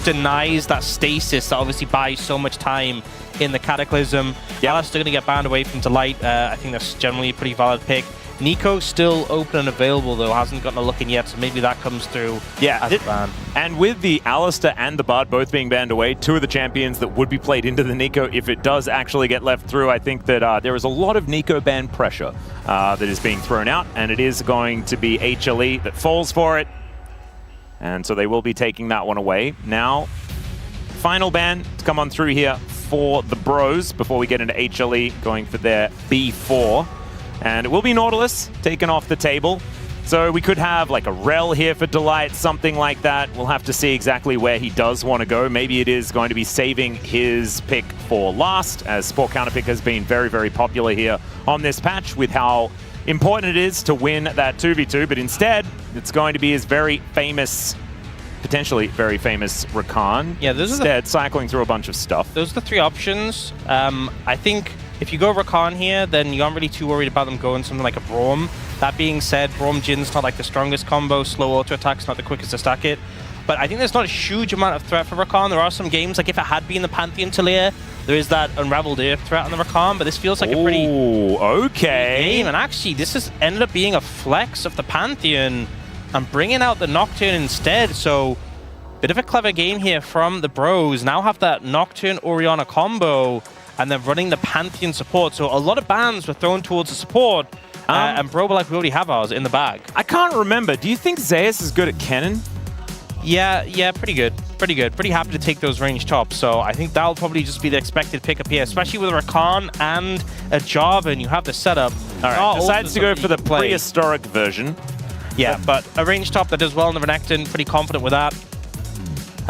denies that stasis that obviously buys so much time in the Cataclysm. Yeah, that's still going to get banned away from Delight. I think that's generally a pretty valid pick. Nico's still open and available, though. Hasn't gotten a look in yet, so maybe that comes through as a ban. And with the Alistair and the Bard both being banned away, two of the champions that would be played into the Nico if it does actually get left through, I think that there is a lot of Nico ban pressure that is being thrown out, and it is going to be HLE that falls for it. And so they will be taking that one away. Now, final ban to come on through here for the Bros before we get into HLE going for their B4. And it will be Nautilus taken off the table. So we could have like a Rel here for Delight, something like that. We'll have to see exactly where he does want to go. Maybe it is going to be saving his pick for last, as Sport Counterpick has been very, very popular here on this patch with how important it is to win that 2v2. But instead, it's going to be his very famous, potentially very famous Rakan. Yeah, this instead cycling through a bunch of stuff. Those are the three options. I think if you go Rakan here, then you aren't really too worried about them going something like a Braum. That being said, Braum Jin's not like the strongest combo. Slow auto attack's not the quickest to stack it. But I think there's not a huge amount of threat for Rakan. There are some games, like if it had been the Pantheon Talia, there is that Unraveled Earth threat on the Rakan, but this feels like a pretty game. And actually, this has ended up being a flex of the Pantheon and bringing out the Nocturne instead. So, bit of a clever game here from the Bros. Now have that Nocturne Orianna combo, and then running the Pantheon support. So a lot of bans were thrown towards the support, and Bro were like, we already have ours in the bag. I can't remember. Do you think Zeus is good at Kennen? Yeah, pretty good. Pretty happy to take those range tops. So I think that'll probably just be the expected pickup here, especially with a Rakan and a Jarvan. You have the setup. All right, decides to go for the prehistoric version. Yeah, but a range top that does well in the Renekton. Pretty confident with that.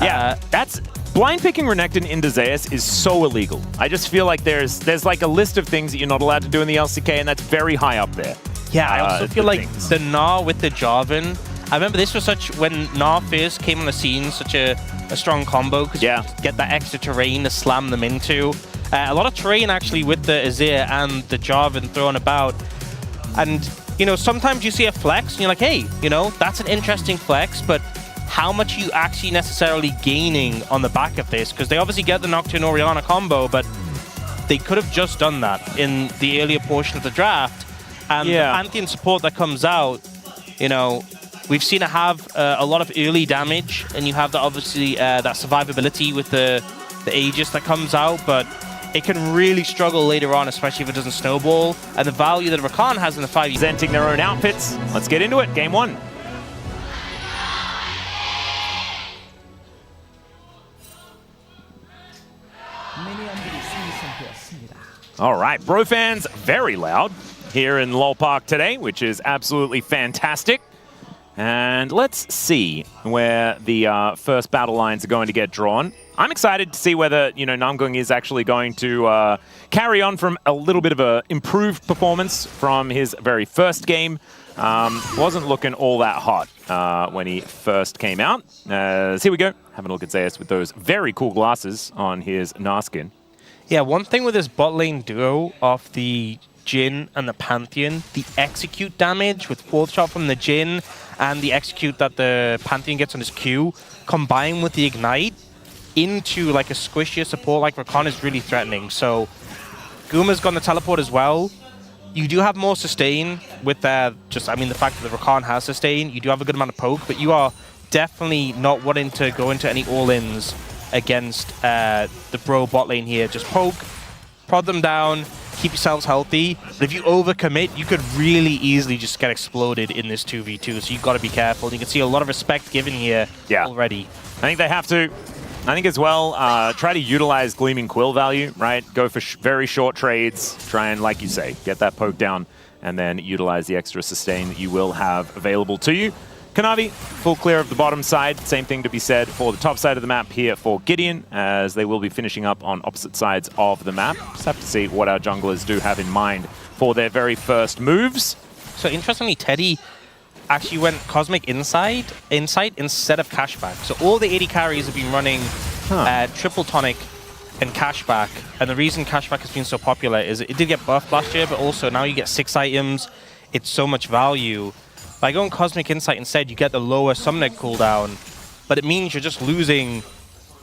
Yeah, that's... Blind picking Renekton into Zeus is so illegal. I just feel like there's like a list of things that you're not allowed to do in the LCK, and that's very high up there. Yeah, I also feel like the Gnar with the Jarvan. I remember this was when Gnar first came on the scene, such a strong combo, because you get that extra terrain to slam them into. A lot of terrain actually with the Azir and the Jarvan thrown about. And, you know, sometimes you see a flex and you're like, hey, you know, that's an interesting flex, but how much are you actually necessarily gaining on the back of this? Because they obviously get the Nocturne Orianna combo, but they could have just done that in the earlier portion of the draft. And the Pantheon support that comes out, you know, we've seen it have a lot of early damage, and you have that obviously that survivability with the Aegis that comes out, but it can really struggle later on, especially if it doesn't snowball. And the value that Rakan has in the 5 presenting their own outfits. Let's get into it. Game 1. All right, Bro fans, very loud here in LoL Park today, which is absolutely fantastic. And let's see where the first battle lines are going to get drawn. I'm excited to see whether, you know, Namgung is actually going to carry on from a little bit of a improved performance from his very first game. Wasn't looking all that hot when he first came out. So here we go, having a look at Zeus with those very cool glasses on his Gnar skin. Yeah, one thing with this bot lane duo of the Jhin and the Pantheon, the execute damage with 4th shot from the Jhin and the execute that the Pantheon gets on his Q, combined with the ignite into like a squishier support like Rakan is really threatening. So Guma's got the teleport as well. You do have more sustain with the fact that the Rakan has sustain. You do have a good amount of poke, but you are definitely not wanting to go into any all-ins against the Bro bot lane here. Just poke, prod them down, keep yourselves healthy. But if you overcommit, you could really easily just get exploded in this 2v2, so you've got to be careful. You can see a lot of respect given here already. I think they have to. I think as well, try to utilize Gleaming Quill value, right? Go for very short trades. Try and, like you say, get that poke down, and then utilize the extra sustain that you will have available to you. Kanavi, full clear of the bottom side. Same thing to be said for the top side of the map here for Gideon, as they will be finishing up on opposite sides of the map. Just have to see what our junglers do have in mind for their very first moves. So interestingly, Teddy actually went Cosmic Insight instead of Cashback. So all the 80 carries have been running Triple Tonic and Cashback. And the reason Cashback has been so popular is it did get buffed last year, but also now you get 6 items. It's so much value. By going Cosmic Insight instead, you get the lower Summoner cooldown, but it means you're just losing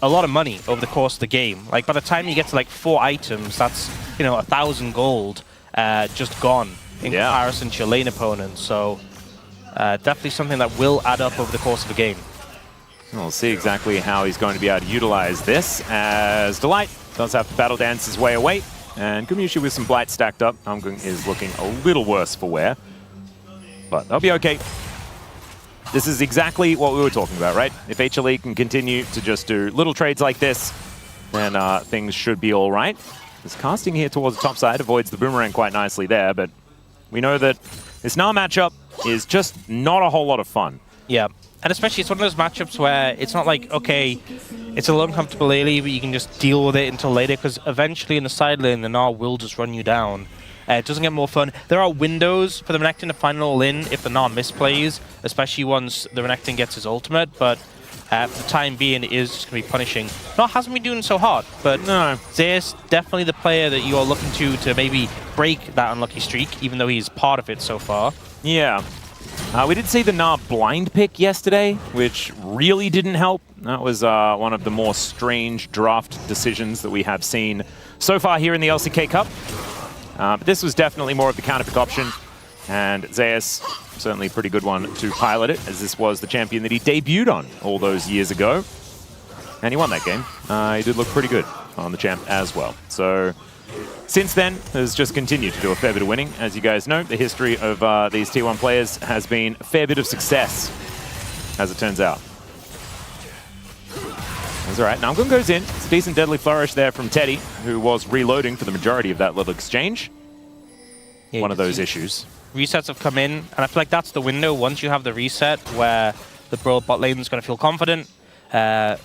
a lot of money over the course of the game. Like, by the time you get to like 4 items, that's, you know, 1,000 gold just gone in comparison to your lane opponent. So definitely something that will add up over the course of the game. We'll see exactly how he's going to be able to utilize this, as Delight does have to battle dance his way away. And Gumayusi with some blight stacked up. HANWHA is looking a little worse for wear, but they'll be okay. This is exactly what we were talking about, right? If HLE can continue to just do little trades like this, then things should be all right. This casting here towards the top side avoids the boomerang quite nicely there, but we know that this now matchup is just not a whole lot of fun. Yeah, and especially it's one of those matchups where it's not like, okay, it's a little uncomfortable early, but you can just deal with it until later, because eventually in the side lane, the Gnar will just run you down. It doesn't get more fun. There are windows for the Renekton to find it all in if the Gnar misplays, especially once the Renekton gets his ultimate, but for the time being, it is just going to be punishing. Gnar hasn't been doing so hard, but no, Zeus definitely the player that you are looking to maybe break that unlucky streak, even though he's part of it so far. Yeah. We did see the Gnar blind pick yesterday, which really didn't help. That was one of the more strange draft decisions that we have seen so far here in the LCK Cup. But this was definitely more of the counter pick option, and Zeus, certainly a pretty good one to pilot it, as this was the champion that he debuted on all those years ago. And he won that game. He did look pretty good on the champ as well. So since then, has just continued to do a fair bit of winning. As you guys know, the history of these T1 players has been a fair bit of success, as it turns out. That's all right. Namgun goes in. It's a decent deadly flourish there from Teddy, who was reloading for the majority of that little exchange. Yeah, one of those issues. Resets have come in, and I feel like that's the window once you have the reset where the Brawl bot lane is going to feel confident. You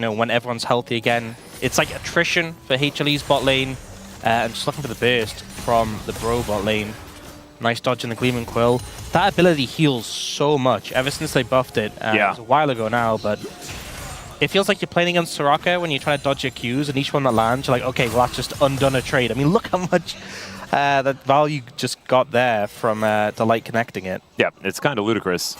know, when everyone's healthy again. It's like attrition for HLE's bot lane, and just looking for the burst from the Bro bot lane. Nice dodge in the Gleaming Quill. That ability heals so much ever since they buffed it. It was a while ago now, but it feels like you're playing against Soraka when you try to dodge your Qs, and each one that lands, you're like, okay, well, that's just undone a trade. I mean, look how much that value just got there from Delight connecting it. Yeah, it's kind of ludicrous.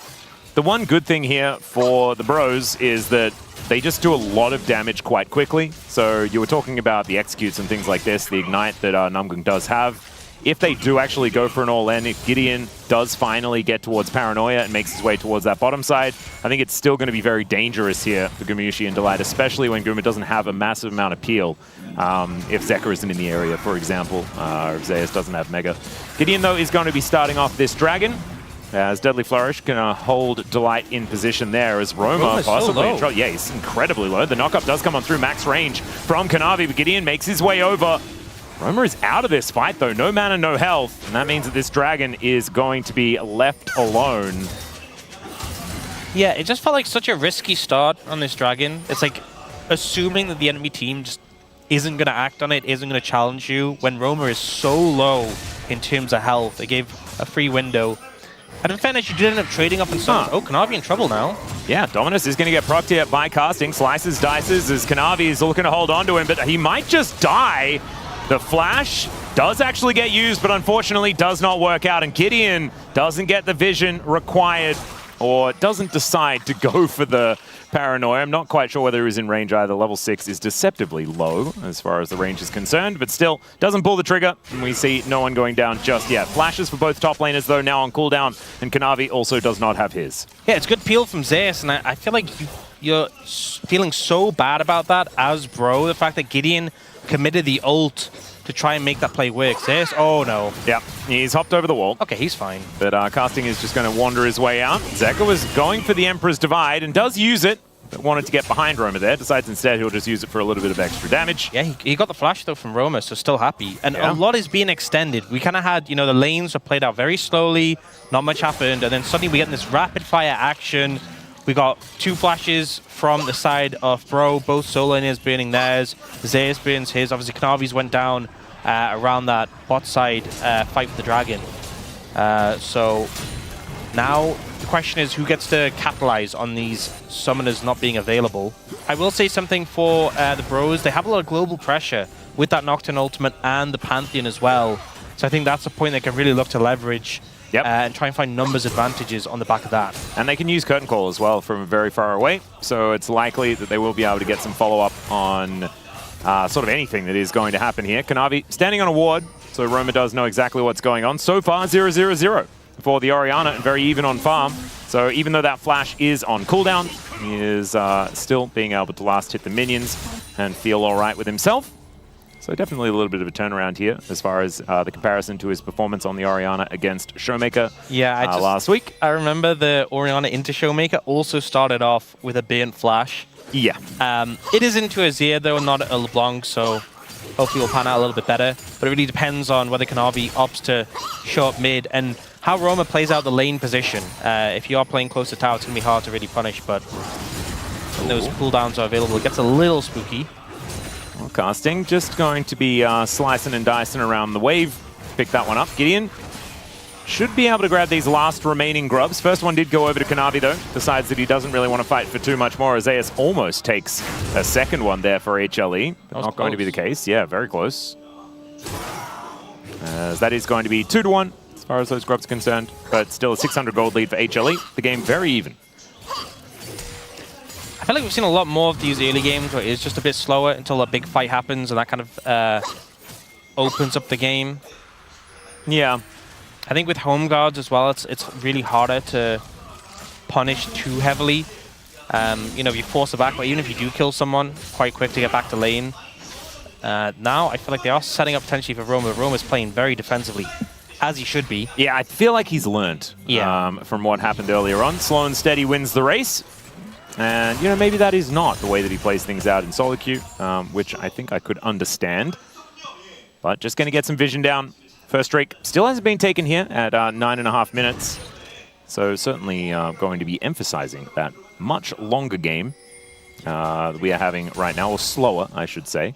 The one good thing here for the Bros is that they just do a lot of damage quite quickly. So you were talking about the executes and things like this, the ignite that Namgun does have. If they do actually go for an all-in, if Gideon does finally get towards Paranoia and makes his way towards that bottom side, I think it's still going to be very dangerous here for Gumayusi and Delight, especially when Guma doesn't have a massive amount of peel. If Zeka isn't in the area, for example, or if Zeus doesn't have Mega. Gideon, though, is going to be starting off this Dragon, as Deadly Flourish can hold Delight in position there, as Roma possibly in trouble. Yeah, he's incredibly low. The knockup does come on through max range from Kanavi, but Gideon makes his way over. Roma is out of this fight, though. No mana, no health. And that means that this Dragon is going to be left alone. Yeah, it just felt like such a risky start on this Dragon. It's like assuming that the enemy team just isn't going to act on it, isn't going to challenge you, when Roma is so low in terms of health. They gave a free window. And in fairness, you did end up trading up and stuff. Oh, Kanavi in trouble now. Yeah, Dominus is going to get procced here by casting. Slices, dices as Kanavi is looking to hold on to him, but he might just die. The flash does actually get used, but unfortunately does not work out. And Gideon doesn't get the vision required, or doesn't decide to go for the Paranoia. I'm not quite sure whether he was in range either. Level 6 is deceptively low as far as the range is concerned, but still doesn't pull the trigger. And we see no one going down just yet. Flashes for both top laners, though, now on cooldown. And Kanavi also does not have his. Yeah, it's good peel from Zeus, and I feel like you're feeling so bad about that as Bro. The fact that Gideon committed the ult to try and make that play work. Zeus, oh no. Yeah, he's hopped over the wall. Okay, he's fine. But casting is just going to wander his way out. Zeka was going for the Emperor's Divide and does use it, but wanted to get behind Roma there. Decides instead he'll just use it for a little bit of extra damage. Yeah, he got the flash though from Roma, so still happy. And a lot is being extended. We kind of had, you know, the lanes were played out very slowly, not much happened, and then suddenly we get this rapid fire action. We got 2 flashes from the side of Bro, both solo laners burning theirs. Zeus burns his. Obviously, Kanavi's went down around that bot side fight with the Dragon. So now the question is who gets to capitalize on these summoners not being available. I will say something for the Bros. They have a lot of global pressure with that Nocturne ultimate and the Pantheon as well. So I think that's a point they can really look to leverage and try and find numbers advantages on the back of that. And they can use Curtain Call as well from very far away, so it's likely that they will be able to get some follow-up on sort of anything that is going to happen here. Kanavi standing on a ward, so Roma does know exactly what's going on. So far, 0-0-0 for the Orianna, and very even on farm. So even though that flash is on cooldown, he is still being able to last hit the minions and feel all right with himself. So definitely a little bit of a turnaround here as far as the comparison to his performance on the Orianna against Showmaker last week. I remember the Orianna into Showmaker also started off with a burnt flash. Yeah. It is into Azir though, not a LeBlanc, so hopefully will pan out a little bit better. But it really depends on whether Kanavi opts to show up mid and how Roma plays out the lane position. If you are playing close to tower, it's going to be hard to really punish, but when those cooldowns are available, it gets a little spooky. Well, casting just going to be slicing and dicing around the wave. Pick that one up. Gideon should be able to grab these last remaining grubs. First one did go over to Kanavi though. Decides that he doesn't really want to fight for too much more. Zeus almost takes a second one there for HLE. But not going to be the case. Yeah, very close. As that is going to be 2-1 as far as those grubs are concerned. But still a 600 gold lead for HLE. The game very even. I feel like we've seen a lot more of these early games where it's just a bit slower until a big fight happens and that kind of opens up the game. Yeah. I think with home guards as well, it's really harder to punish too heavily. You know, if you force it back, but even if you do kill someone, quite quick to get back to lane. Now, I feel like they are setting up potentially for Roma. Roma's playing very defensively, as he should be. Yeah, I feel like he's learned from what happened earlier on. Slow and steady wins the race. And, you know, maybe that is not the way that he plays things out in solo queue, which I think I could understand. But just going to get some vision down. First streak still hasn't been taken here at 9.5 minutes. So certainly going to be emphasizing that much longer game that we are having right now, or slower, I should say.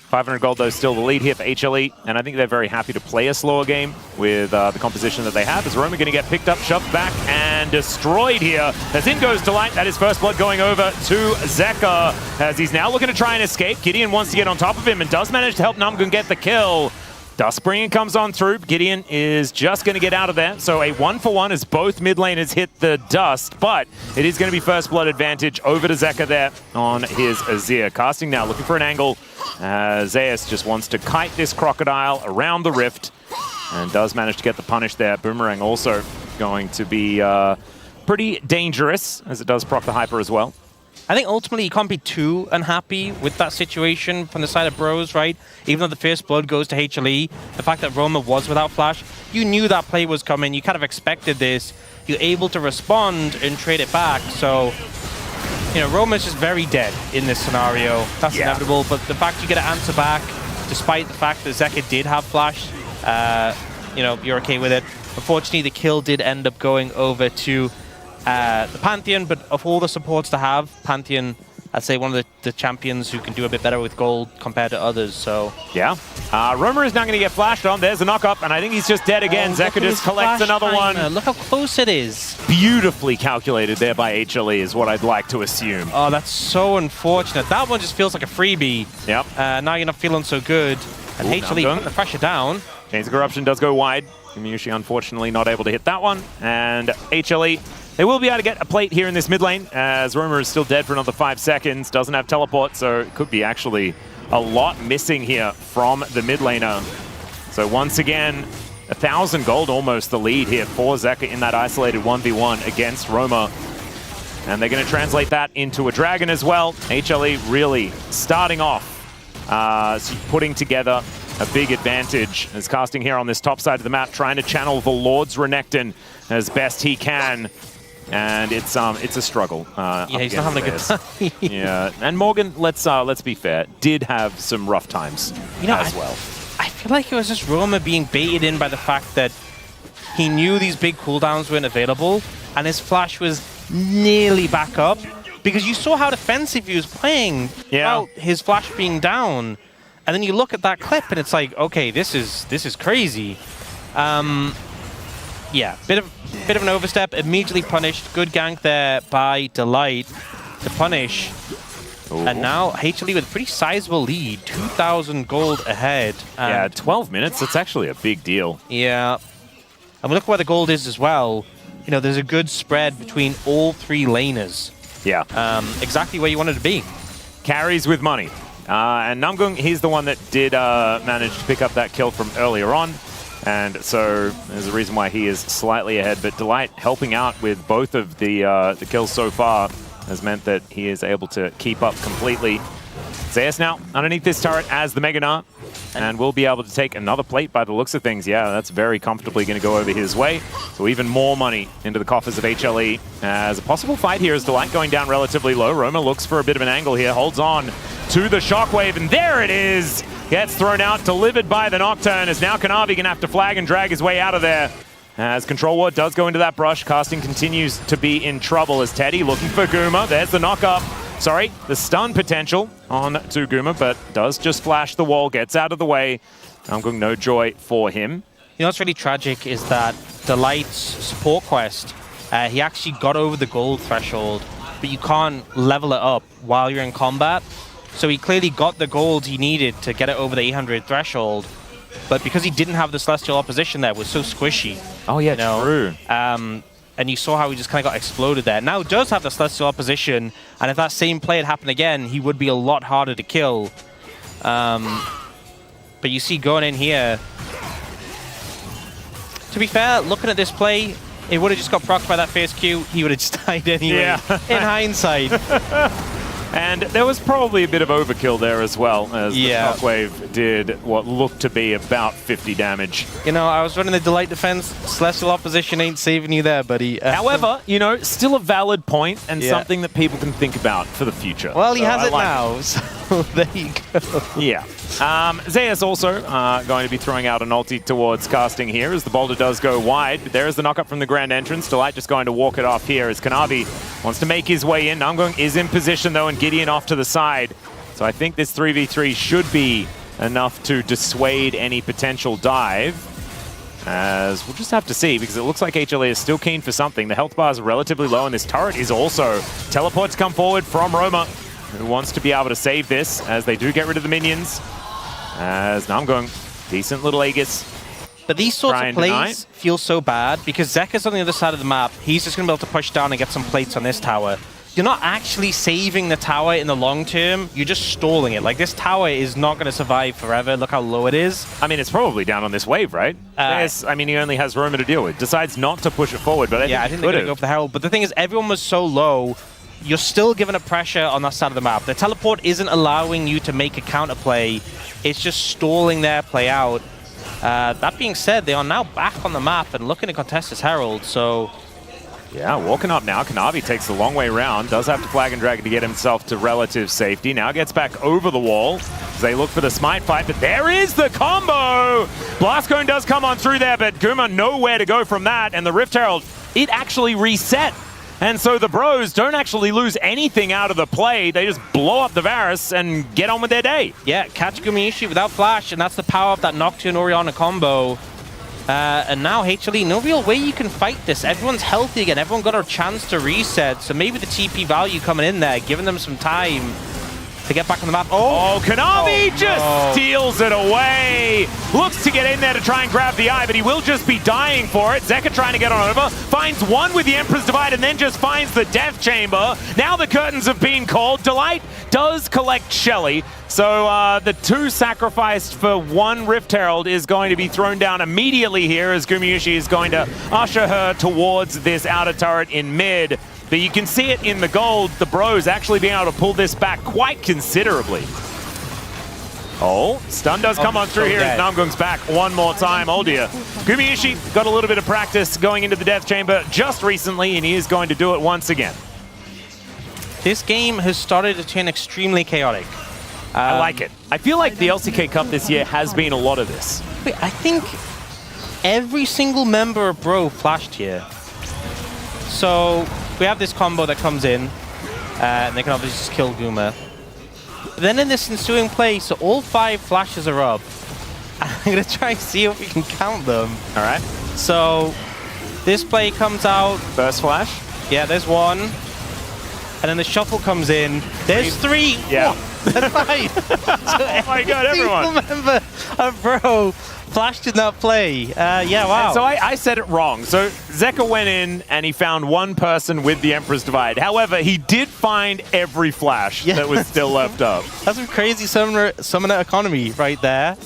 500 gold, though, still the lead here for HLE, and I think they're very happy to play a slower game with the composition that they have. Is Roma going to get picked up, shoved back, and destroyed here? As in goes to light, that is first blood going over to Zeka, as he's now looking to try and escape. Gideon wants to get on top of him and does manage to help Numgun get the kill. Dustbringer comes on through. Gideon is just going to get out of there. So a 1-for-1 as both mid laners hit the dust, but it is going to be first blood advantage over to Zeka there on his Azir. Casting now, looking for an angle. Zeus just wants to kite this crocodile around the rift and does manage to get the punish there. Boomerang also going to be pretty dangerous, as it does proc the hyper as well. I think ultimately you can't be too unhappy with that situation from the side of Bros, right? Even though the first blood goes to HLE, the fact that Roma was without flash, you knew that play was coming, you kind of expected this. You're able to respond and trade it back, so, you know, Roma's just very dead in this scenario. That's inevitable, but the fact you get an answer back, despite the fact that Zeka did have flash, you know, you're okay with it. Unfortunately, the kill did end up going over to the Pantheon, but of all the supports to have, Pantheon, I'd say one of the champions who can do a bit better with gold compared to others, so... Yeah. Roma is now going to get flashed on. There's a knock-up, and I think he's just dead again. Zeka just collects another one. Look how close it is. Beautifully calculated there by HLE is what I'd like to assume. Oh, that's so unfortunate. That one just feels like a freebie. Yep. Now you're not feeling so good. And HLE putting the pressure down. Chains of Corruption does go wide. Gumayusi unfortunately not able to hit that one. And HLE... they will be able to get a plate here in this mid lane, as Roma is still dead for another 5 seconds, doesn't have teleport, so it could be actually a lot missing here from the mid laner. So once again, 1,000 gold almost the lead here for Zeka in that isolated 1v1 against Roma. And they're going to translate that into a dragon as well. HLE really starting off, putting together a big advantage as casting here on this top side of the map, trying to channel the Lord's Renekton as best he can. And it's a struggle. Yeah, he's not having a good time. Yeah, and Morgan, let's be fair, did have some rough times as well. I feel like it was just Roma being baited in by the fact that he knew these big cooldowns weren't available, and his flash was nearly back up, because you saw how defensive he was playing without his flash being down. And then you look at that clip, and it's like, okay, this is crazy. Yeah, bit of an overstep, immediately punished. Good gank there by Delight to punish. Ooh. And now HLE with a pretty sizable lead, 2,000 gold ahead. Yeah, 12 minutes, that's actually a big deal. Yeah. And look where the gold is as well. You know, there's a good spread between all 3 laners. Yeah. Exactly where you wanted to be. Carries with money. And Namgung, he's the one that did manage to pick up that kill from earlier on. And so there's a reason why he is slightly ahead. But Delight helping out with both of the kills so far has meant that he is able to keep up completely. Zeus now underneath this turret as the Mega Gnar. And we'll be able to take another plate by the looks of things. Yeah, that's very comfortably going to go over his way. So even more money into the coffers of HLE. As a possible fight here is Delight going down relatively low. Roma looks for a bit of an angle here, holds on to the shockwave, and there it is! Gets thrown out, delivered by the Nocturne, as now Kanavi going to have to flag and drag his way out of there. As Control Ward does go into that brush, casting continues to be in trouble as Teddy looking for Guma. There's the knock-up. Sorry, the stun potential on to Guma, but does just flash the wall, gets out of the way. Namgung, no joy for him. You know what's really tragic is that Delight's support quest, he actually got over the gold threshold, but you can't level it up while you're in combat. So he clearly got the gold he needed to get it over the 800 threshold, but because he didn't have the Celestial opposition there, it was so squishy. Oh yeah, you know? True. And you saw how he just kind of got exploded there. Now it does have the Celestial opposition, and if that same play had happened again, he would be a lot harder to kill. But you see going in here, to be fair, looking at this play, it would have just got procced by that phase Q. He would have just died anyway, in hindsight. And there was probably a bit of overkill there as well, as the Shockwave did what looked to be about 50 damage. You know, I was running the Delight defense. Celestial opposition ain't saving you there, buddy. However, you know, still a valid point and something that people can think about for the future. Well, he has it now, so there you go. Yeah. Zeus also going to be throwing out an ulti towards casting here as the boulder does go wide. But there is the knockup from the grand entrance. Delight just going to walk it off here as Kanavi wants to make his way in. Namgung is in position though, and Gideon off to the side. So I think this 3v3 should be enough to dissuade any potential dive. As we'll just have to see, because it looks like HLE is still keen for something. The health bars are relatively low, and this turret is also. Teleports come forward from Roma, who wants to be able to save this as they do get rid of the minions. As Namgung, decent little Aegis. But these sorts of plays feel so bad because Zeka's on the other side of the map. He's just going to be able to push down and get some plates on this tower. You're not actually saving the tower in the long term. You're just stalling it. Like, this tower is not going to survive forever. Look how low it is. I mean, it's probably down on this wave, right? Yes, I mean, he only has Roma to deal with. Decides not to push it forward, but I think they're going to go for the Herald. But the thing is, everyone was so low. You're still giving a pressure on that side of the map. The teleport isn't allowing you to make a counterplay. It's just stalling their play out. That being said, they are now back on the map and looking to contest this Herald, so... Yeah, walking up now. Kanavi takes the long way round. Does have to flag and drag to get himself to relative safety. Now gets back over the wall as they look for the smite fight, but there is the combo! Blast Cone does come on through there, but Guma nowhere to go from that, and the Rift Herald, it actually reset. And so the bros don't actually lose anything out of the play. They just blow up the Varus and get on with their day. Yeah, catch Gumayusi without flash, and that's the power of that Nocturne Orianna combo. And now HLE, no real way you can fight this. Everyone's healthy again. Everyone got a chance to reset. So maybe the TP value coming in there, giving them some time to get back on the map. Oh, Kanavi just steals it away. Looks to get in there to try and grab the eye, but he will just be dying for it. Zeka trying to get on over. Finds one with the Emperor's Divide and then just finds the Death Chamber. Now the curtains have been called. Delight does collect Shelly. So the 2 sacrificed for 1 Rift Herald is going to be thrown down immediately here as Gumayusi is going to usher her towards this outer turret in mid. But you can see it in the gold, the bros actually being able to pull this back quite considerably. Oh, stun does come on through here as Namgung's back one more time. Oh dear. Gumayusi got a little bit of practice going into the Death Chamber just recently, and he is going to do it once again. This game has started to turn extremely chaotic. I like it. I feel like the LCK Cup this year has been a lot of this. I think every single member of Bro flashed here. So we have this combo that comes in, and they can obviously just kill Guma. But then in this ensuing play, so all 5 flashes are up. I'm going to try and see if we can count them. All right. So this play comes out. First flash. Yeah, there's 1. And then the shuffle comes in. There's 3. Yeah. That's 5. So oh my god, everyone. Member of Bro Flash did not play. Yeah, wow. And so I said it wrong. So Zeka went in and he found one person with the Emperor's Divide. However, he did find every Flash that was still left up. That's some crazy summoner economy right there.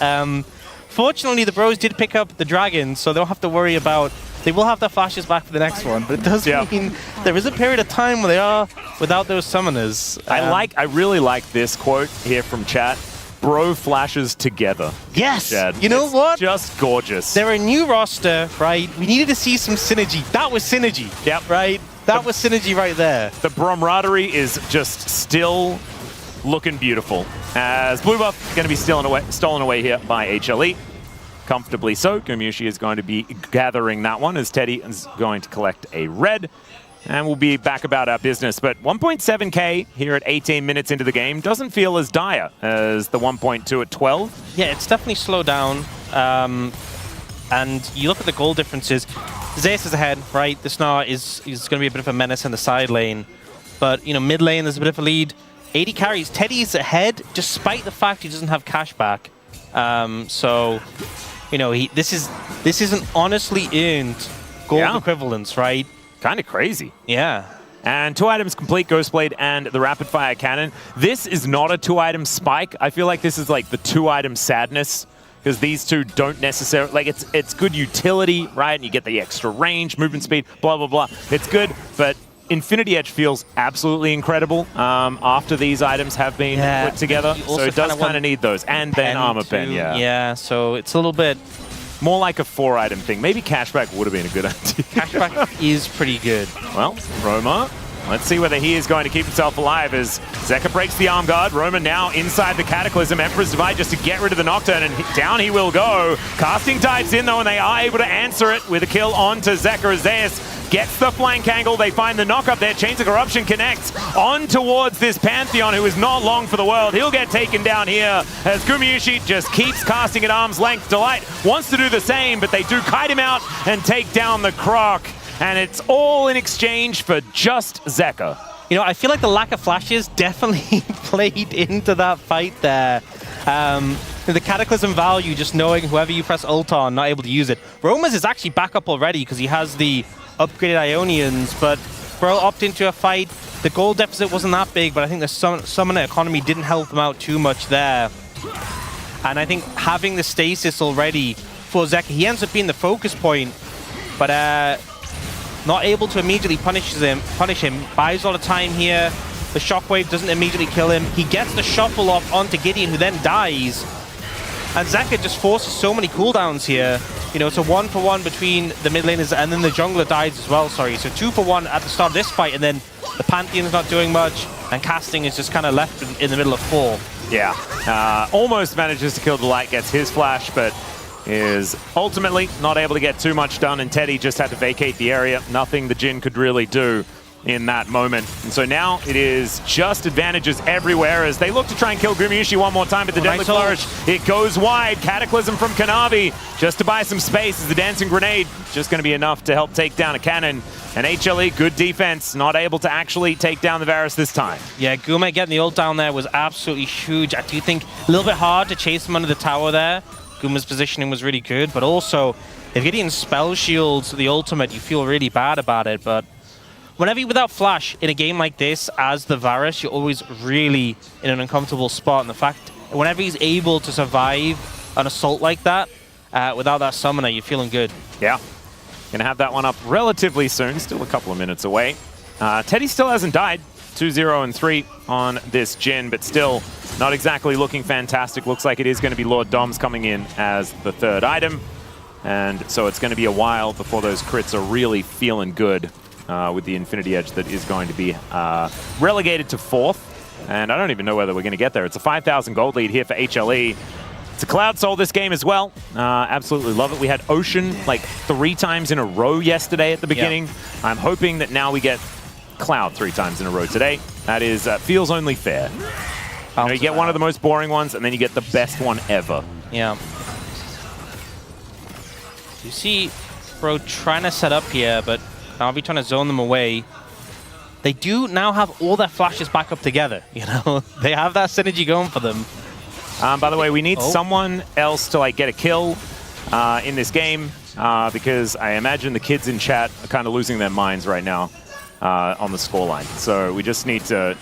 Fortunately, the bros did pick up the Dragon, so they don't have to worry about... They will have their Flashes back for the next one, but it does mean there is a period of time where they are without those summoners. I really like this quote here from chat. Bro Flashes together. Yes! Chad. You know what? Just gorgeous. They're a new roster, right? We needed to see some synergy. That was synergy. Yep. Right? That was synergy right there. The camaraderie is just still looking beautiful. As blue buff going to be stolen away here by HLE. Comfortably so. Gumayusi is going to be gathering that one as Teddy is going to collect a red. And we'll be back about our business. But 1.7k here at 18 minutes into the game doesn't feel as dire as the 1.2 at 12. Yeah, it's definitely slowed down. And you look at the goal differences. Zeus is ahead, right? The Snar is going to be a bit of a menace in the side lane. But, you know, mid lane, there's a bit of a lead. 80 carries. Teddy's ahead, despite the fact he doesn't have cash back. So, you know, this is an honestly earned gold equivalence, right? Kind of crazy. Yeah. And 2 items complete, Ghostblade and the Rapid Fire Cannon. This is not a 2-item spike. I feel like this is like the 2-item sadness, because these two don't necessarily, like it's good utility, right? And you get the extra range, movement speed, blah, blah, blah. It's good, but Infinity Edge feels absolutely incredible after these items have been put together. So it does kind of need those. And then Armor Pen, Yeah, so it's a little bit... More like a 4-item thing. Maybe Cashback would have been a good idea. Cashback is pretty good. Well, Roma, let's see whether he is going to keep himself alive as Zeka breaks the arm guard. Roma now inside the Cataclysm. Emperor's Divide just to get rid of the Nocturne, and down he will go. Casting dives in, though, and they are able to answer it with a kill onto Zeka as Zeus gets the flank angle. They find the knock up there. Chains of Corruption connects on towards this Pantheon, who is not long for the world. He'll get taken down here as Gumayusi just keeps casting at arm's length. Delight wants to do the same, but they do kite him out and take down the Croc. And it's all in exchange for just Zeka. You know, I feel like the lack of flashes definitely played into that fight there. The Cataclysm value, just knowing whoever you press ult on, not able to use it. Roma's is actually back up already because he has the upgraded Ionians, but Bro opted into a fight. The gold deficit wasn't that big, but I think the summoner economy didn't help them out too much there. And I think having the stasis already for Zeka, he ends up being the focus point, but not able to immediately punish him, buys a lot of time here. The shockwave doesn't immediately kill him. He gets the shuffle off onto Gideon, who then dies. And Zeka just forces so many cooldowns here. You know, it's a 1-for-1 between the mid laners, and then the jungler dies as well, sorry. So 2-for-1 at the start of this fight, and then the Pantheon's not doing much, and Casting is just kind of left in the middle of 4. Yeah, almost manages to kill Delight, gets his flash, but is ultimately not able to get too much done, and Teddy just had to vacate the area. Nothing the Jhin could really do in that moment. And so now it is just advantages everywhere as they look to try and kill Gumayusi one more time, but the Deadly Flourish, it goes wide. Cataclysm from Kanavi just to buy some space as the Dancing Grenade just going to be enough to help take down a cannon. And HLE, good defense, not able to actually take down the Varus this time. Yeah, Gumay getting the ult down there was absolutely huge. I do think a little bit hard to chase him under the tower there. Guma's positioning was really good, but also if Gideon spell shields the ultimate, you feel really bad about it. But whenever you're without flash in a game like this as the Varus, you're always really in an uncomfortable spot. And the fact, whenever he's able to survive an assault like that without that summoner, you're feeling good. Yeah, gonna have that one up relatively soon, still a couple of minutes away. Teddy still hasn't died. 2-0 and 3 on this Jhin, but still not exactly looking fantastic. Looks like it is going to be Lord Dom's coming in as the 3rd item. And so it's going to be a while before those crits are really feeling good with the Infinity Edge that is going to be relegated to 4th. And I don't even know whether we're going to get there. It's a 5,000 gold lead here for HLE. It's a Cloud Soul this game as well. Absolutely love it. We had Ocean like 3 times in a row yesterday at the beginning. Yep. I'm hoping that now we get Cloud 3 times in a row today. That is feels only fair. You know, you get one of the most boring ones, and then you get the best one ever. Yeah. You see Bro trying to set up here, but I'll be trying to zone them away. They do now have all their flashes back up together, you know? They have that synergy going for them. By the way, we need someone else to like get a kill. in this game because I imagine the kids in chat are kind of losing their minds right now on the scoreline. So we just need to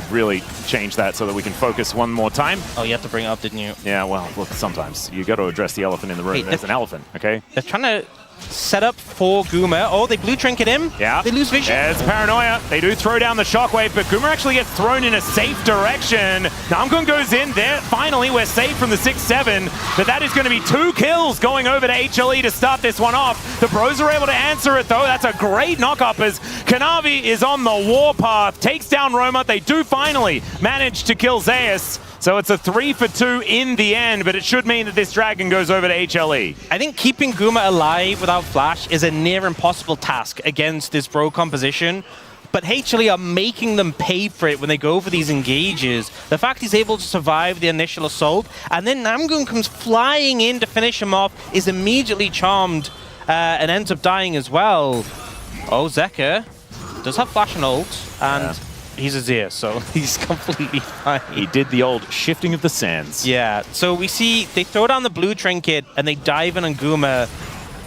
really change that so that we can focus one more time. Oh, you have to bring it up, didn't you? Yeah, well, look, sometimes you got to address the elephant in the room. Hey, there's an elephant, okay? They're trying to set up for Guma. Oh, they blue trinket him. Yeah. They lose vision. There's Paranoia. They do throw down the shockwave, but Guma actually gets thrown in a safe direction. Namgun goes in there. Finally, we're safe from the 6-7, but that is going to be 2 kills going over to HLE to start this one off. The Bros are able to answer it, though. That's a great knock-up as Kanavi is on the warpath, takes down Roma. They do finally manage to kill Zeus. So it's a 3-for-2 in the end, but it should mean that this Dragon goes over to HLE. I think keeping Guma alive without Flash is a near impossible task against this Bro composition. But HLE are making them pay for it when they go for these engages. The fact he's able to survive the initial assault, and then Namgun comes flying in to finish him off, is immediately charmed and ends up dying as well. Oh, Zeka does have Flash and ult, and... Yeah. He's a Zeus, so he's completely fine. He did the old shifting of the sands. Yeah, so we see they throw down the blue trinket and they dive in on Guma,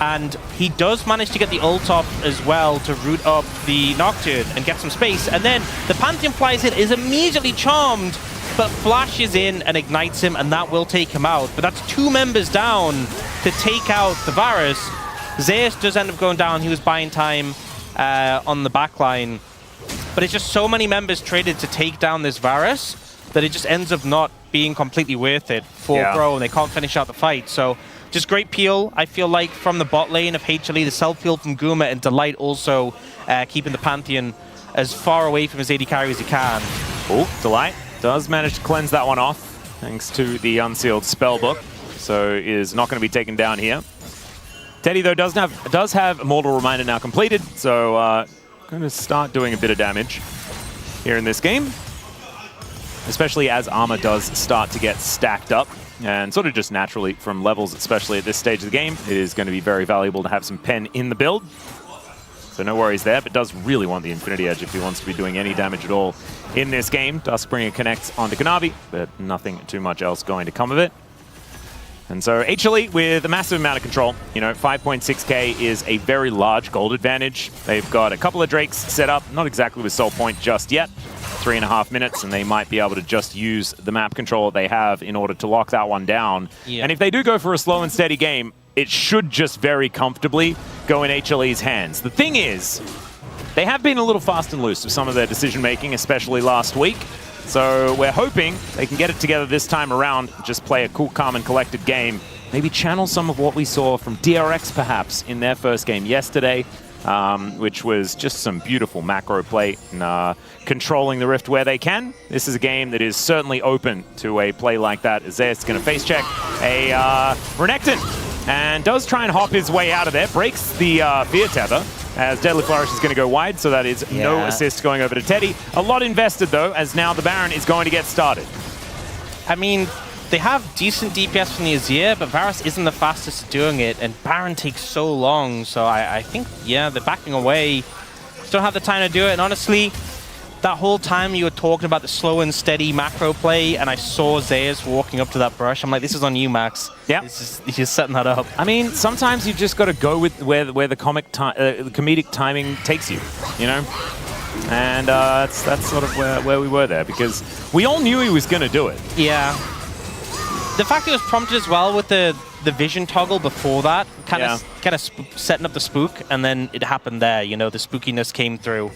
and he does manage to get the ult off as well to root up the Nocturne and get some space. And then the Pantheon flies in, is immediately charmed, but flashes in and ignites him, and that will take him out. But that's 2 members down to take out the Varus. Zeus does end up going down. He was buying time on the backline. But it's just so many members traded to take down this Varus that it just ends up not being completely worth it for Bro, and they can't finish out the fight. So just great peel, I feel like, from the bot lane of HLE, the self-peel from Guma, and Delight also keeping the Pantheon as far away from his AD carry as he can. Oh, Delight does manage to cleanse that one off, thanks to the unsealed spellbook, so is not going to be taken down here. Teddy, though, does have Mortal Reminder now completed, so going to start doing a bit of damage here in this game, especially as armor does start to get stacked up, and sort of just naturally from levels, especially at this stage of the game, it is going to be very valuable to have some pen in the build. So no worries there, but does really want the Infinity Edge if he wants to be doing any damage at all in this game. Duskbringer connects onto Kanavi, but nothing too much else going to come of it. And so HLE with a massive amount of control. You know, 5.6k is a very large gold advantage. They've got a couple of Drakes set up, not exactly with Soul Point just yet. 3.5 minutes, and they might be able to just use the map control they have in order to lock that one down. Yeah. And if they do go for a slow and steady game, it should just very comfortably go in HLE's hands. The thing is, they have been a little fast and loose with some of their decision-making, especially last week. So we're hoping they can get it together this time around, just play a cool, calm, and collected game. Maybe channel some of what we saw from DRX, perhaps, in their first game yesterday, which was just some beautiful macro play and controlling the Rift where they can. This is a game that is certainly open to a play like that. Zeus is going to face check a Renekton, and does try and hop his way out of there, breaks the Fear Tether, as Deadly Flourish is going to go wide, so that is no assist going over to Teddy. A lot invested, though, as now the Baron is going to get started. I mean, they have decent DPS from the Azir, but Varus isn't the fastest at doing it, and Baron takes so long, so I think, yeah, they're backing away. Just don't have the time to do it, and honestly, that whole time you were talking about the slow and steady macro play, and I saw Zeus walking up to that brush. I'm like, this is on you, Max. Yeah, he's setting that up. I mean, sometimes you've just got to go with where the comedic timing takes you, you know. And that's sort of where we were there, because we all knew he was going to do it. Yeah. The fact it was prompted as well with the vision toggle before that, kind of setting up the spook, and then it happened there. You know, the spookiness came through.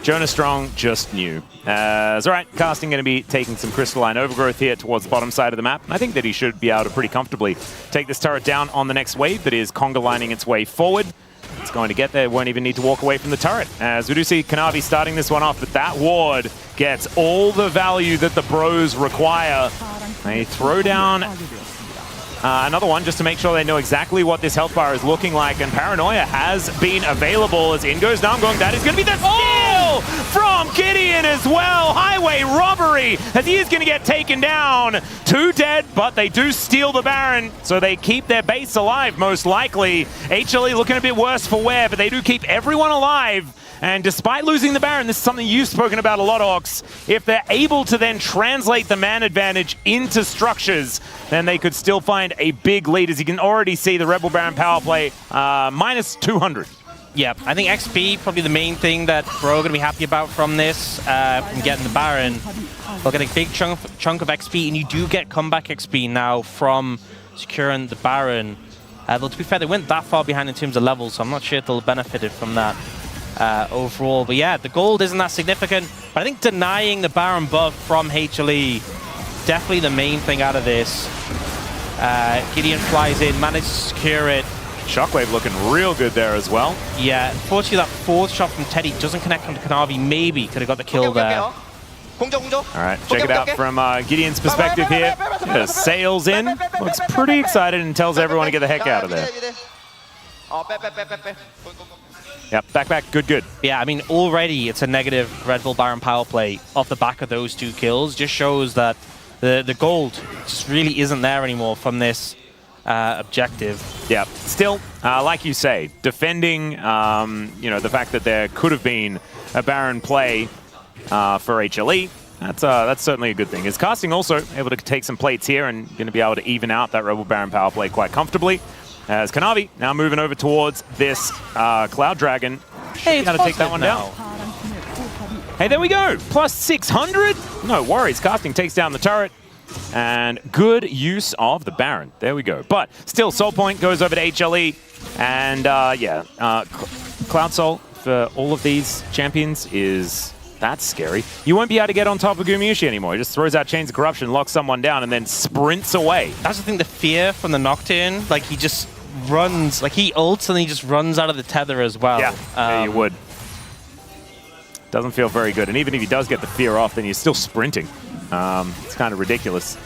Jonah Strong just knew. All right, casting going to be taking some crystalline overgrowth here towards the bottom side of the map. I think that he should be able to pretty comfortably take this turret down on the next wave that is conga lining its way forward. It's going to get there, won't even need to walk away from the turret. As we do see Kanavi starting this one off, but that ward gets all the value that the Bros require. They throw down another one just to make sure they know exactly what this health bar is looking like, and Paranoia has been available as in goes Namgung. That is going to be the steal from Gideon as well. Highway robbery as he is going to get taken down. 2 dead, but they do steal the Baron, so they keep their base alive most likely. HLE looking a bit worse for wear, but they do keep everyone alive. And despite losing the Baron, this is something you've spoken about a lot, Ox. If they're able to then translate the man advantage into structures, then they could still find a big lead. As you can already see, the Rebel Baron power play minus 200. Yeah, I think XP probably the main thing that Bro are going to be happy about from this, from getting the Baron. They'll get a big chunk of XP, and you do get comeback XP now from securing the Baron. Though to be fair, they went that far behind in terms of levels, so I'm not sure if they'll benefited from that overall. But yeah, the gold isn't that significant. But I think denying the Baron buff from HLE, definitely the main thing out of this. Gideon flies in, manages to secure it. Shockwave looking real good there as well. Yeah, unfortunately that fourth shot from Teddy doesn't connect onto Kanavi. Maybe could have got the kill there. Alright, check it out from Gideon's perspective here. Just sails in, looks pretty excited and tells everyone to get the heck out of there. Yep, back, good. Yeah, I mean, already it's a negative Red Bull Baron power play off the back of those 2 kills. Just shows that the gold just really isn't there anymore from this objective. Yeah, still, like you say, defending, the fact that there could have been a Baron play for HLE, that's certainly a good thing. Is Casting also able to take some plates here and going to be able to even out that Rebel Baron power play quite comfortably. As Kanavi now moving over towards this Cloud Dragon. Hey, it's got to take that one down. Hey, there we go. Plus 600. No worries. Casting takes down the turret. And good use of the Baron. There we go. But still, Soul Point goes over to HLE. And Cloud Soul for all of these champions that's scary. You won't be able to get on top of Gumayusi anymore. He just throws out Chains of Corruption, locks someone down, and then sprints away. That's the thing, the fear from the Nocturne. Like, he just runs. Like, he ults and he just runs out of the tether as well. Yeah, you would. Doesn't feel very good. And even if he does get the fear off, then he's still sprinting. It's kind of ridiculous.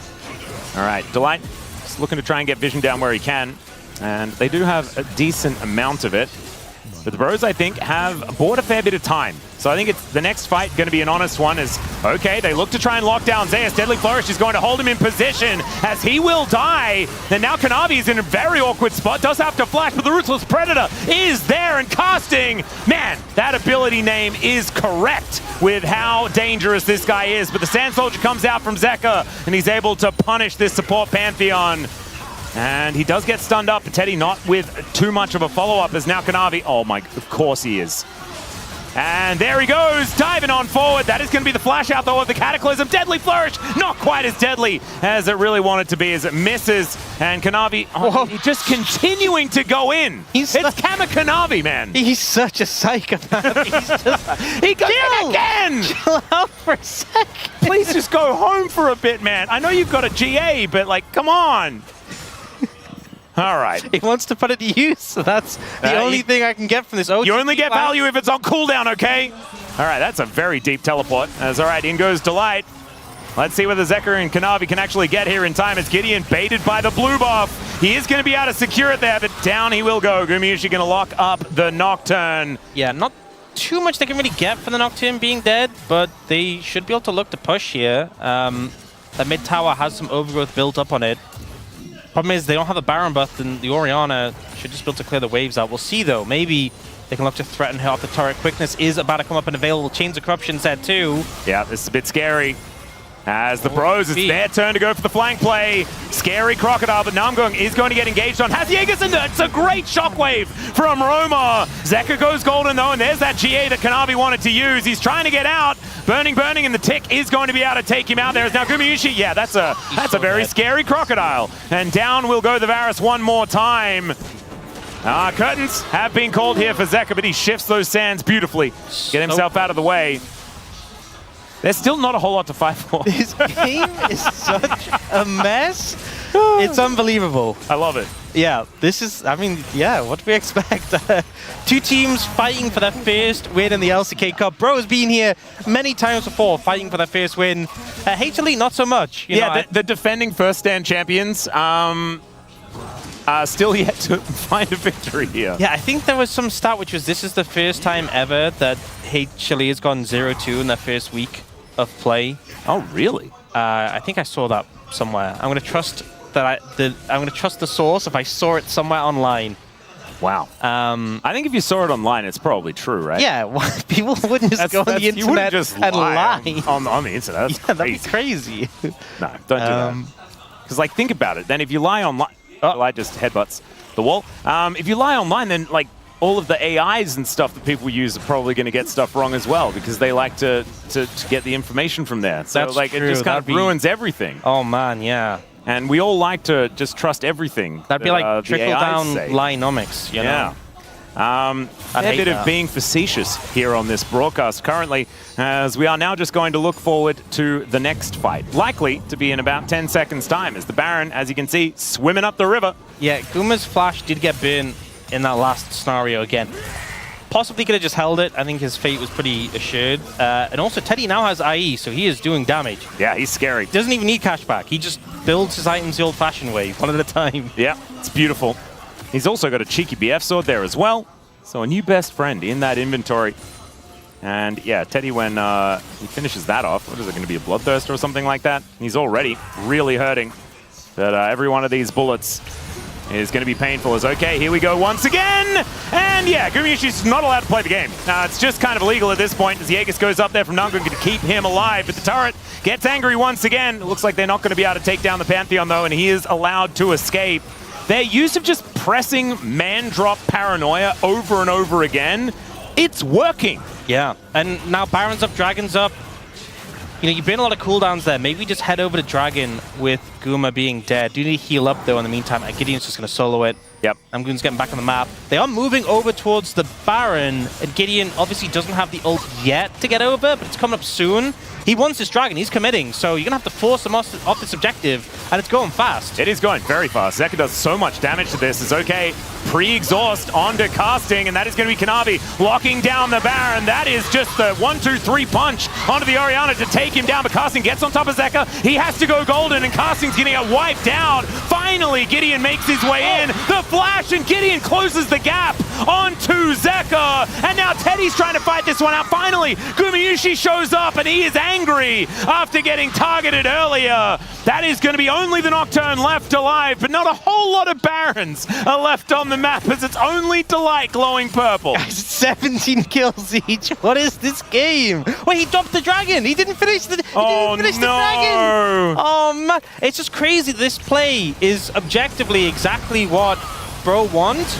All right, Delight is looking to try and get vision down where he can. And they do have a decent amount of it. But the Bros, I think, have bought a fair bit of time. So I think it's the next fight going to be an honest one. Okay, they look to try and lock down Zeus. Deadly Flourish is going to hold him in position as he will die. And now Kanavi is in a very awkward spot. Does have to flash, but the Ruthless Predator is there and casting. Man, that ability name is correct with how dangerous this guy is. But the Sand Soldier comes out from Zeka, and he's able to punish this support Pantheon. And he does get stunned up, but Teddy not with too much of a follow-up as now Kanavi. Oh my, of course he is. And there he goes, diving on forward. That is going to be the flash out though of the Cataclysm. Deadly Flourish, not quite as deadly as it really wanted to be as it misses. And Kanavi, just continuing to go in. It's Kama Kanavi, man. He's such a psychopath. He goes in again. Chill out for a second. Please just go home for a bit, man. I know you've got a GA, but like, come on. All right. He wants to put it to use, so that's the only thing I can get from this. You only get value if it's on cooldown, okay? All right, that's a very deep teleport. All right, in goes Delight. Let's see whether Zeka and Kanavi can actually get here in time as Gideon baited by the blue buff. He is going to be able to secure it there, but down he will go. Gumayusi going to lock up the Nocturne. Yeah, not too much they can really get for the Nocturne being dead, but they should be able to look to push here. The mid tower has some overgrowth built up on it. Problem is, they don't have a Baron buff, and the Orianna should just be able to clear the waves out. We'll see, though. Maybe they can look to threaten her off the turret. Quickness is about to come up and available. Chains of Corruption set too. Yeah, this is a bit scary. As the Bros, it's their turn to go for the flank play. Scary Crocodile, but Namgung is going to get engaged on. Has Jaeger's in there. It's a great shockwave from Roma. Zeka goes golden, though, and there's that GA that Kanavi wanted to use. He's trying to get out. Burning, and the Tick is going to be able to take him out. There is now Gumayusi. Yeah, that's a very scary Crocodile. And down will go the Varus one more time. Curtains have been called here for Zeka, but he shifts those sands beautifully. Get himself out of the way. There's still not a whole lot to fight for. This game is such a mess. It's unbelievable. I love it. Yeah, this is, I mean, yeah, what do we expect? 2 teams fighting for their first win in the LCK Cup. Bro has been here many times before, fighting for their first win. HLE, not so much. You know, the defending first stand champions still yet to find a victory here. Yeah, I think there was some stat which was this is the first time ever that HLE has gone 0-2 in their first week of play. Oh, really? I think I saw that somewhere. I'm going to trust that I'm going to trust the source if I saw it somewhere online. Wow. I think if you saw it online, it's probably true, right? Yeah, people wouldn't just go on the internet just and lie. On the internet. That's yeah, that'd be crazy. No, don't do that. Because, like, think about it. Then if you lie online... Oh, I just headbutts the wall. If you lie online, then, like, all of the AIs and stuff that people use are probably going to get stuff wrong as well because they like to get the information from there. So, That's like, true. it just kind of ruins everything. Oh, man, yeah. And we all like to just trust everything. That'd be like trickle-down lienomics, you know? Yeah. A bit of being facetious here on this broadcast currently, as we are now just going to look forward to the next fight. Likely to be in about 10 seconds' time, as the Baron, as you can see, swimming up the river. Yeah, Guma's flash did get burned in that last scenario again. Possibly could have just held it. I think his fate was pretty assured. And also, Teddy now has IE, so he is doing damage. Yeah, he's scary. Doesn't even need cashback. He just builds his items the old-fashioned way, one at a time. Yeah, it's beautiful. He's also got a cheeky BF sword there as well. So a new best friend in that inventory. And yeah, Teddy, when he finishes that off, what is it going to be, a Bloodthirster or something like that? He's already really hurting. But every one of these bullets is going to be painful. As okay, here we go once again. And yeah, Gumayusi's not allowed to play the game. It's just kind of illegal at this point as the Aegis goes up there from Nungun to keep him alive. But the turret gets angry once again. It looks like they're not going to be able to take down the Pantheon though, and he is allowed to escape. Their use of just pressing man-drop paranoia over and over again, it's working. Yeah, and now Baron's up, Dragon's up. You know, you've been a lot of cooldowns there. Maybe just head over to Dragon with Guma being dead. Do you need to heal up, though, in the meantime? Gideon's just going to solo it. Yep. Amgun's getting back on the map. They are moving over towards the Baron, and Gideon obviously doesn't have the ult yet to get over, but it's coming up soon. He wants this Dragon. He's committing, so you're going to have to force him off this objective, and it's going fast. It is going very fast. Zeka does so much damage to this. It's okay. Pre-exhaust onto casting, and that is going to be Kanavi locking down the Baron. That is just the 1-2-3 punch onto the Orianna to take him down, but casting gets on top of Zeka. He has to go golden, and casting's going to get wiped out. Finally, Gideon makes his way in. The flash, and Gideon closes the gap onto Zeka. And now Teddy's trying to fight this one out. Finally, Gumayusi shows up, and he is angry after getting targeted earlier. That is going to be only the Nocturne left alive, but not a whole lot of Barons are left on the map as it's only Delight glowing purple. 17 kills each. What is this game? Wait, he dropped the Dragon. He didn't finish the, the Dragon. Oh, man. It's just crazy. This play is objectively exactly what Bro wants,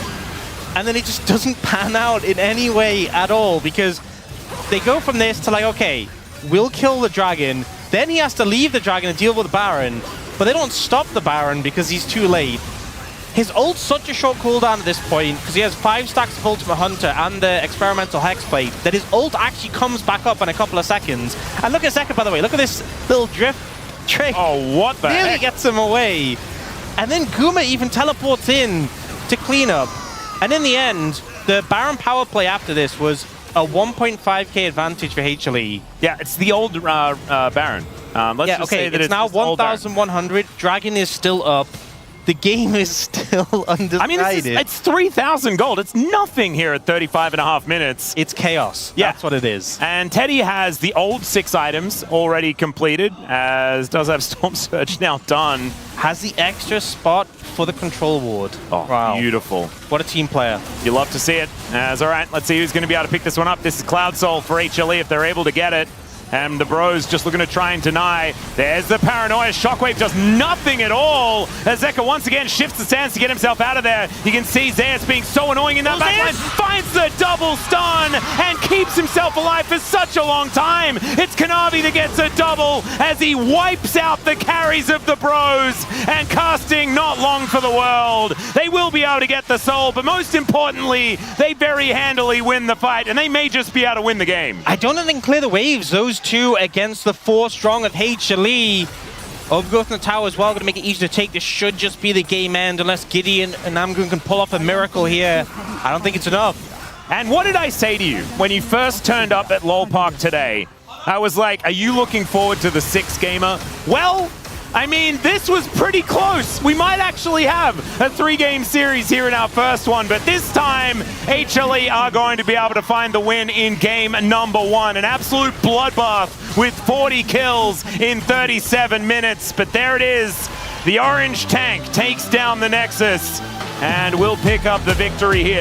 and then it just doesn't pan out in any way at all because they go from this to like, okay, we'll kill the Dragon. Then he has to leave the Dragon and deal with the Baron, but they don't stop the Baron because he's too late. His ult's such a short cooldown at this point because he has 5 stacks of Ultimate Hunter and the Experimental Hexblade that his ult actually comes back up in a couple of seconds. And look at Zeka, by the way. Look at this little drift trick. Oh, what the Nearly heck? gets him away. And then Guma even teleports in to clean up. And in the end, the Baron power play after this was a 1.5k advantage for HLE. Yeah, it's the old Baron. Let's just say that it's now 1,100. Dragon is still up. The game is still undecided. I mean, it's 3,000 gold. It's nothing here at 35.5 minutes. It's chaos. Yeah. That's what it is. And Teddy has the old 6 items already completed, as does have Storm Surge now done. Has the extra spot for the control ward. Oh, wow. Beautiful. What a team player. You love to see it. All right, let's see who's going to be able to pick this one up. This is Cloud Soul for HLE if they're able to get it. And the Bros just looking to try and deny. There's the Paranoia. Shockwave does nothing at all. As Zeka once again shifts the stance to get himself out of there. You can see Zeus being so annoying in that backline. Finds the double stun and keeps himself alive for such a long time. It's Kanavi that gets a double as he wipes out the carries of the Bros. And casting not long for the world. They will be able to get the soul, but most importantly, they very handily win the fight, and they may just be able to win the game. I don't think they can clear the waves. Those 2 against the 4 strong of HLE. Overgrowth in the tower as well, going to make it easy to take. This should just be the game end unless Gideon and Namgun can pull off a miracle here. I don't think it's enough. And what did I say to you when you first turned up at LoL Park today? I was like, are you looking forward to the 6 gamer? Well, I mean, this was pretty close. We might actually have a 3-game series here in our first one, but this time, HLE are going to be able to find the win in game number 1. An absolute bloodbath with 40 kills in 37 minutes. But there it is. The orange tank takes down the Nexus. and will pick up the victory here.